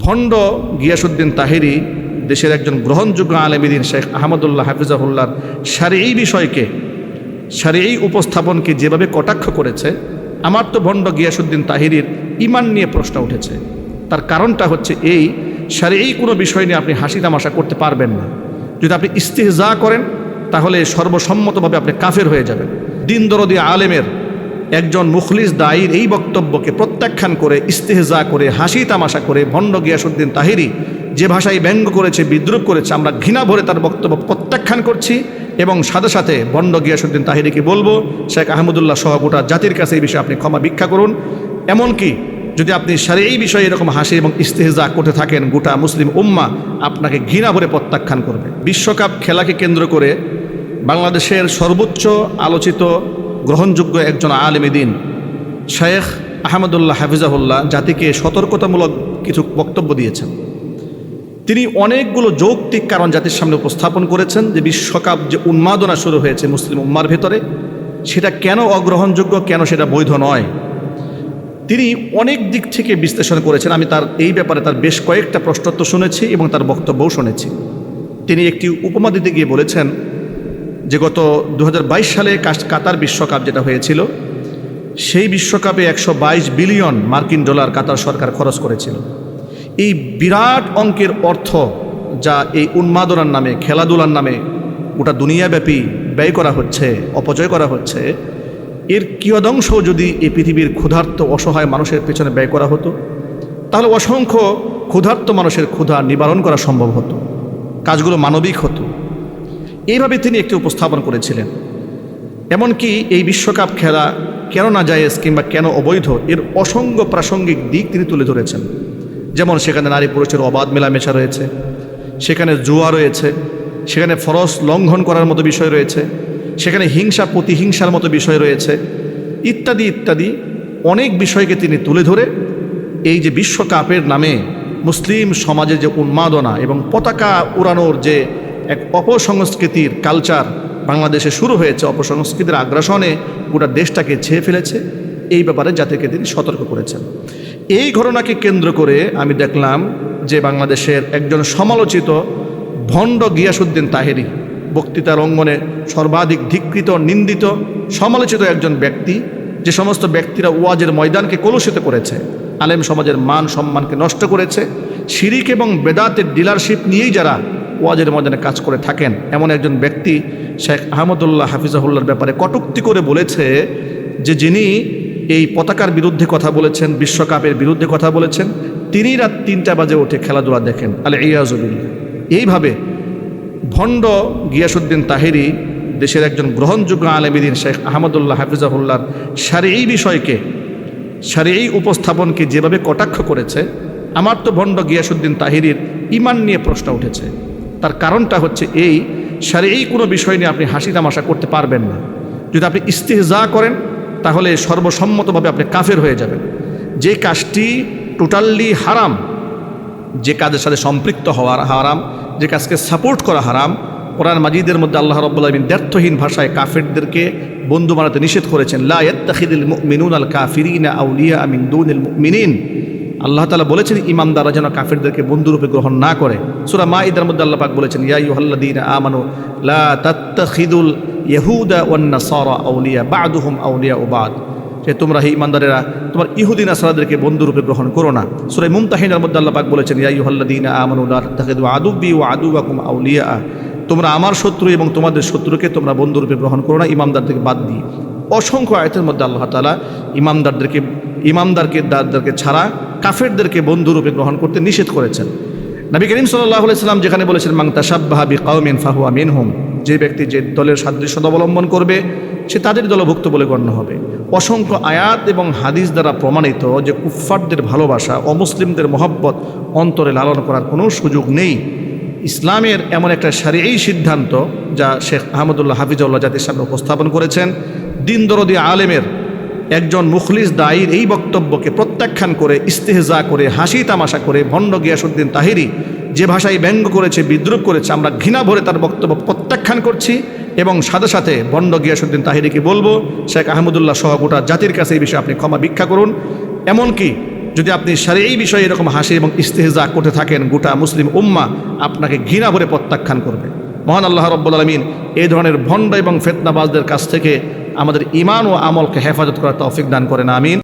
ভণ্ড গিয়াসউদ্দিন তাহিরি দেশের একজন গ্রহণযোগ্য আলেম দ্বীন শেখ আহমদুল্লাহ হাফিজাহুল্লাহর শারঈ বিষয়কে, শারঈ উপস্থাপনকে যেভাবে কটাক্ষ করেছে, আমার তো ভণ্ড গিয়াসউদ্দিন তাহিরির ঈমান নিয়ে প্রশ্ন উঠেছে। তার কারণটা হচ্ছে এই, শারঈ কোনো বিষয় নিয়ে আপনি হাসি তামাশা করতে পারবেন না। যদি আপনি ইস্তিহজা করেন তাহলে সর্বসম্মতভাবে আপনি কাফের হয়ে যাবেন। দিন দরদি আলেমের একজন মুখলিস দায়ীর এই বক্তব্যকে প্রত্যাখ্যান করে, ইস্তেহজা করে, হাসি তামাশা করে ভণ্ড গিয়াসউদ্দিন তাহিরি যে ভাষায় ব্যঙ্গ করেছে, বিদ্রুপ করেছে, আমরা ঘৃণা ভরে তার বক্তব্য প্রত্যাখ্যান করছি এবং সাথে সাথে ভণ্ড গিয়াসউদ্দিন তাহিরিকে বলবো, শেখ আহমদুল্লাহ সহ গোটা জাতির কাছে এই বিষয়ে আপনি ক্ষমা ভিক্ষা করুন। এমনকি যদি আপনি শারঈ বিষয়ে এরকম হাসি এবং ইস্তেহজা করতে থাকেন, গোটা মুসলিম উম্মাহ আপনাকে ঘৃণা ভরে প্রত্যাখ্যান করবে। বিশ্বকাপ খেলাকে কেন্দ্র করে বাংলাদেশের সর্বোচ্চ আলোচিত গ্রহণযোগ্য একজন আলেম দ্বীন শেখ আহমদুল্লাহ হাফিজাহুল্লাহ জাতিকে সতর্কতামূলক কিছু বক্তব্য দিয়েছেন। তিনি অনেকগুলো যৌক্তিক কারণ জাতির সামনে উপস্থাপন করেছেন যে বিশ্বকাপ যে উন্মাদনা শুরু হয়েছে মুসলিম উম্মার ভেতরে, সেটা কেন অগ্রহণযোগ্য, কেন সেটা বৈধ নয়। তিনি অনেক দিক থেকে বিশ্লেষণ করেছেন। আমি তার এই ব্যাপারে তার বেশ কয়েকটা প্রশ্নোত্তর শুনেছি এবং তার বক্তব্যও শুনেছি। তিনি একটি উপমা দিতে গিয়ে বলেছেন যে গত 2022 সালে কাতার বিশ্বকাপ যেটা হয়েছিল, সেই বিশ্বকাপে 122 বিলিয়ন মার্কিন ডলার কাতার সরকার খরচ করেছিল। এই বিরাট অঙ্কের অর্থ যা এই উন্মাদনার নামে, খেলাধুলার নামে গোটা দুনিয়াব্যাপী ব্যয় করা হচ্ছে, অপচয় করা হচ্ছে, এর কিয়দংশ যদি এই পৃথিবীর ক্ষুধার্ত অসহায় মানুষের পেছনে ব্যয় করা হতো, তাহলে অসংখ্য ক্ষুধার্ত মানুষের ক্ষুধা নিবারণ করা সম্ভব হতো, কাজগুলো মানবিক হতো। এইভাবে তিনি একটি উপস্থাপন করেছিলেন। এমনকি এই বিশ্বকাপ খেলা কেন না জায়েজ কিংবা কেন অবৈধ, এর অসংখ্য প্রাসঙ্গিক দিক তিনি তুলে ধরেছেন। যেমন সেখানে নারী পুরুষের অবাধ মেলামেশা রয়েছে, সেখানে জুয়া রয়েছে, সেখানে ফরজ লঙ্ঘন করার মতো বিষয় রয়েছে, সেখানে হিংসা প্রতিহিংসার মতো বিষয় রয়েছে, ইত্যাদি ইত্যাদি অনেক বিষয়কে তিনি তুলে ধরে এই যে বিশ্বকাপের নামে মুসলিম সমাজে যে উন্মাদনা এবং পতাকা উড়ানোর যে এক অপসংস্কৃতির কালচার বাংলাদেশে শুরু হয়েছে, অপসংস্কৃতির আগ্রাসনে গোটা দেশটাকে ছেয়ে ফেলেছে, এই ব্যাপারে জাতিকে তিনি সতর্ক করেছেন। এই ঘটনাকে কেন্দ্র করে আমি দেখলাম যে বাংলাদেশের একজন সমালোচিত ভণ্ড গিয়াসউদ্দিন তাহিরি, বক্তৃতার অঙ্গনে সর্বাধিক ধিক্কৃত, নিন্দিত, সমালোচিত একজন ব্যক্তি, যে সমস্ত ব্যক্তিরা ওয়াজের ময়দানকে কলুষিত করেছে, আলেম সমাজের মান সম্মানকে নষ্ট করেছে, শিরিক এবং বেদাতের ডিলারশিপ নিয়েই যারা ওয়াজের ময়দানে কাজ করে থাকেন, এমন একজন ব্যক্তি শেখ আহমদুল্লাহ হাফিজাহুল্লাহর ব্যাপারে কটূক্তি করে বলেছে যে যিনি এই পতাকার বিরুদ্ধে কথা বলেছেন, বিশ্বকাপের বিরুদ্ধে কথা বলেছেন, তিনি রাত 3টা বাজে উঠে খেলাধুলা দেখেন। আল ইয়াজুবিল্লাহ। এইভাবে ভণ্ড গিয়াসউদ্দিন তাহিরি দেশের একজন গ্রহণযোগ্য আলেম দ্বীন শেখ আহমদুল্লাহ হাফিজাহুল্লাহর শারঈ বিষয়কে, শারঈ উপস্থাপনকে যেভাবে কটাক্ষ করেছে, আমার তো ভণ্ড গিয়াসউদ্দিন তাহিরির ঈমান নিয়ে প্রশ্ন উঠেছে। তার কারণটা হচ্ছে এই, শারঈ কোনো বিষয় নিয়ে আপনি হাসি তামাশা করতে পারবেন না। যদি আপনি ইস্তিহজা করেন তাহলে সর্বসম্মতভাবে আপনি কাফের হয়ে যাবেন। যে কাজটি টোটালি হারাম, যে কাজের সাথে সম্পৃক্ত হওয়ার হারাম, যে কাজকে সাপোর্ট করা হারাম, কোরআন মাজিদের মধ্যে আল্লাহ রাব্বুল আলামিন দ্ব্যর্থহীন ভাষায় কাফেরদেরকে বন্ধু বানাতে নিষেধ করেছেন। লা ইয়াত্তাখিযুল মুমিনুনা আল কাফিরিনা আউলিয়া মিন দুনিল মুমিনিন। আল্লাহ তাআলা বলেছেন ঈমানদাররা যেন কাফেরদেরকে বন্ধুরূপে গ্রহণ না করে। সূরা মাঈদার মধ্যে আল্লাহ পাক বলেছেন ইয়া আইয়ুহাল্লাযীনা আমানু লা তাত্তাখিযুল ইয়াহুদা ওয়ান নাসারা আউলিয়া বা'দুহুম আউলিয়াউ বা'দ। যে তোমরা হে ঈমানদারেরা তোমার ইহুদি নাসারাদেরকে বন্ধুরূপে গ্রহণ করো না। সূরা মুমতাহিনার মধ্যে আল্লাহ পাক বলেছেন ইয়া আইয়ুহাল্লাযীনা আমানু লা তাত্তাখিযু আদুব্বি ওয়া আদুওয়াকুম আউলিয়া। তোমরা আমার শত্রু এবং তোমাদের শত্রুকে তোমরা বন্ধুরূপে গ্রহণ করো না, ঈমানদারদেরকে বাদ দিয়ে। অসংখ্য আয়াতের মধ্যে আল্লাহ তাআলা ঈমানদারকে ছাড়া কাফেরদেরকে বন্ধুরূপে গ্রহণ করতে নিষেধ করেছেন। নবী করিম সাল্লাল্লাহু আলাইহি সাল্লাম যেখানে বলেছেন মান তাশাব্বাহা বিকাওমিন ফাহুয়া মিনহুম, যে ব্যক্তি যে দলের সাদৃশ্যতা অবলম্বন করবে সে তাদের দলভুক্ত বলে গণ্য হবে। অসংখ্য আয়াত এবং হাদিস দ্বারা প্রমাণিত যে কুফফারদের ভালোবাসা, অমুসলিমদের মহব্বত অন্তরে লালন করার কোনো সুযোগ নেই। ইসলামের এমন একটা শারঈ সিদ্ধান্ত যা শেখ আহমদুল্লাহ হাফিজাহুল্লাহ জাতির সামনে উপস্থাপন করেছেন। দিন দরদি আলেমের একজন মুখলিস দায়ীর এই বক্তব্যকে প্রত্যাখ্যান করে, ইস্তেহজা করে, হাসি তামাশা করে ভণ্ড গিয়াসউদ্দিন তাহিরি যে ভাষায় ব্যঙ্গ করেছে, বিদ্রুপ করেছে, আমরা ঘৃণা ভরে তার বক্তব্য প্রত্যাখ্যান করছি এবং সাথে সাথে ভণ্ড গিয়াসউদ্দিন তাহিরিকে বলবো, শেখ আহমদুল্লাহ সহ গোটা জাতির কাছে এই বিষয়ে আপনি ক্ষমা ভিক্ষা করুন। এমনকি যদি আপনি শারঈ বিষয়ে এরকম হাসি এবং ইস্তেহজা করতে থাকেন, গোটা মুসলিম উম্মাহ আপনাকে ঘৃণা ভরে প্রত্যাখ্যান করবে। মহান আল্লাহ রাব্বুল আলামিন এই ধরনের ভণ্ড এবং ফিতনাবাজদের কাছ থেকে আমাদের ঈমান ও আমলকে হেফাজত করার তৌফিক দান করেন, আমিন।